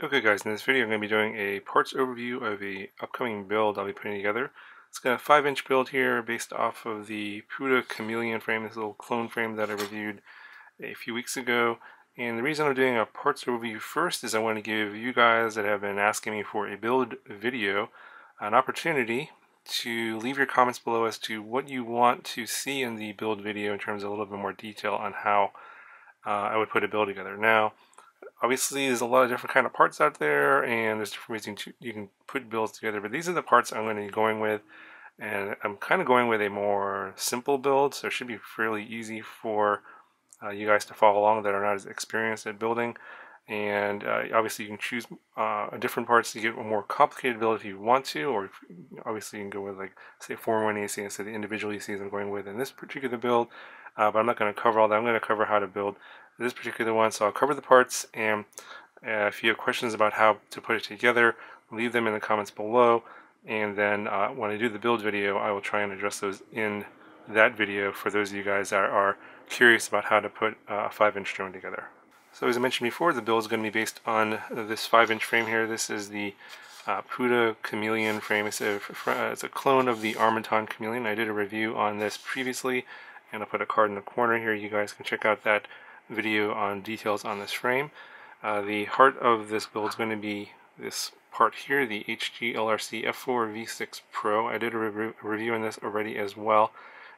Okay guys, in this video I'm going to be doing a parts overview of a upcoming build I'll be putting together. It's got a 5-inch build here based off of the Chameleon frame, this little clone frame that I reviewed a few weeks ago. And the reason I'm doing a parts overview first is I want to give you guys that have been asking me for a build video an opportunity to leave your comments below as to what you want to see in the build video in terms of a little bit more detail on how I would put a build together. Now, obviously, there's a lot of different kind of parts out there, and there's different ways you can put builds together. But these are the parts I'm going to be going with, and I'm kind of going with a more simple build, so it should be fairly easy for you guys to follow along that are not as experienced at building. And obviously, you can choose different parts to get a more complicated build if you want to, or obviously you can go with like say 4-in-1 AC instead of the individual ACs I'm going with in this particular build. But I'm not going to cover all that. I'm going to cover how to build this particular one. So I'll cover the parts, and if you have questions about how to put it together, leave them in the comments below. And then when I do the build video, I will try and address those in that video for those of you guys that are curious about how to put a 5-inch drone together. So as I mentioned before, the build is going to be based on this 5-inch frame here. This is the Chameleon frame. It's a clone of the Armaton Chameleon. I did a review on this previously, and I'll put a card in the corner here. You guys can check out that video on details on this frame. The heart of this build is going to be this part here, the HG-LRC F4 V6 Pro. I did a review on this already as well.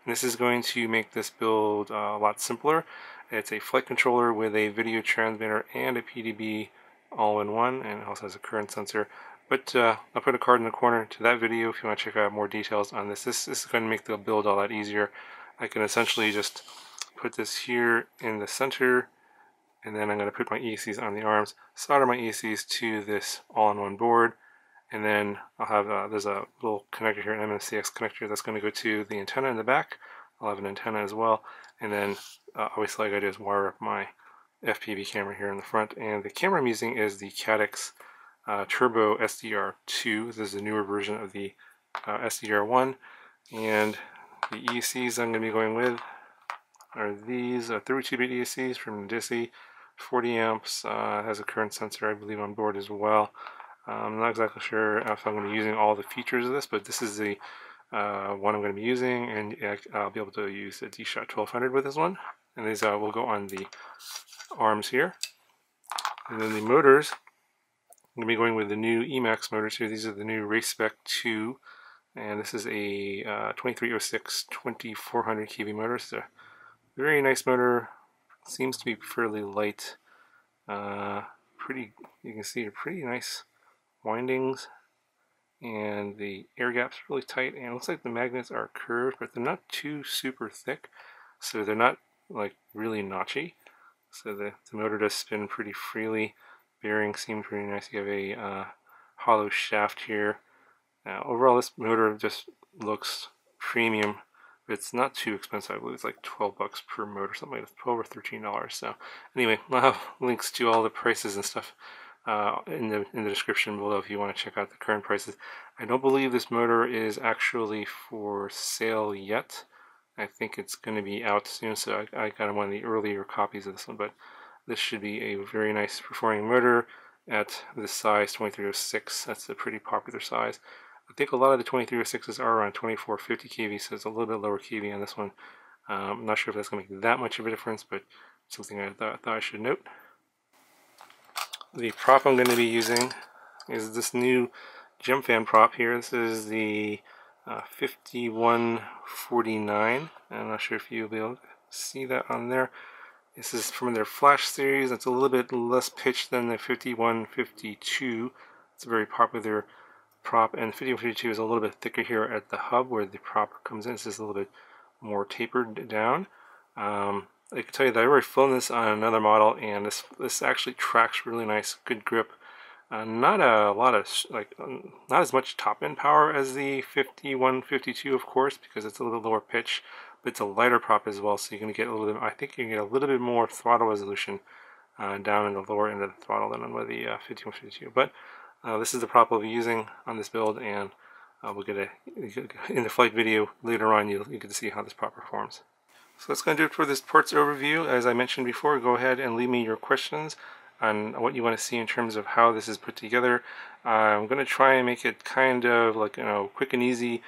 And this is going to make this build a lot simpler. It's a flight controller with a video transmitter and a PDB all in one, and it also has a current sensor. But I'll put a card in the corner to that video if you want to check out more details on this. This is going to make the build a lot easier. I can essentially just put this here in the center, and then I'm going to put my ECs on the arms, solder my ECs to this all-in-one board, and then I'll have, there's a little connector here, an MMCX connector that's going to go to the antenna in the back. I'll have an antenna as well, and then obviously all I got to do is wire up my FPV camera here in the front, and the camera I'm using is the Caddx Turbo SDR2. This is a newer version of the SDR1, and the ECs I'm going to be going with are these 32-bit ECs from Disney, 40 amps, has a current sensor I believe on board as well. I'm not exactly sure if I'm going to be using all the features of this, but this is the one I'm going to be using, and I'll be able to use a D-Shot 1200 with this one. And these will go on the arms here. And then the motors, I'm going to be going with the new Emax motors here. These are the new Race Spec 2, and this is a 2306 2400 kV motor. It's a very nice motor. Seems to be fairly light. You can see pretty nice windings, and the air gap's really tight, and it looks like the magnets are curved, but they're not too super thick, so they're not like really notchy. So the motor does spin pretty freely. Bearings seem pretty nice. You have a hollow shaft here. Overall, this motor just looks premium. It's not too expensive. I believe it's like 12 bucks per motor, something like that, 12 or $13. So anyway, I'll have links to all the prices and stuff in the description below if you want to check out the current prices. I don't believe this motor is actually for sale yet. I think it's going to be out soon, so I got one of the earlier copies of this one, but this should be a very nice performing motor at this size, 2306. That's a pretty popular size. I think a lot of the 2306s are around 2450 kV, so it's a little bit lower kV on this one. I'm not sure if that's going to make that much of a difference, but something I thought I should note. The prop I'm going to be using is this new gem fan prop here. This is the 5149. I'm not sure if you'll be able to see that on there. This is from their Flash series. It's a little bit less pitched than the 5152. It's a very popular prop, and the 5152 is a little bit thicker here at the hub where the prop comes in. This is a little bit more tapered down. I can tell you that I already flown this on another model, and this actually tracks really nice, good grip. Not a lot of not as much top end power as the 5152, of course, because it's a little bit lower pitch, but it's a lighter prop as well, so you're going to get a little bit. I think you can get a little bit more throttle resolution down in the lower end of the throttle than on the 5152. But this is the prop we'll be using on this build, and we'll get in the flight video later on. You get to see how this prop performs. So that's going to do it for this parts overview. As I mentioned before, go ahead and leave me your questions on what you want to see in terms of how this is put together. I'm going to try and make it kind of like, quick and easy.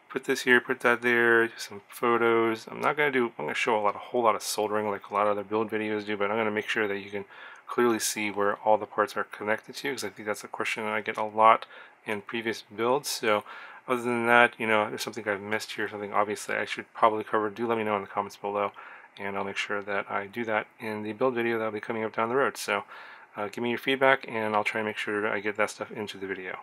Put this here, put that there, some photos. I'm going to show a whole lot of soldering like a lot of other build videos do, but I'm going to make sure that you can clearly see where all the parts are connected to, because I think that's a question that I get a lot in previous builds. So other than that, if there's something I've missed here, something obviously I should probably cover, do let me know in the comments below, and I'll make sure that I do that in the build video that'll be coming up down the road. So give me your feedback, and I'll try and make sure I get that stuff into the video.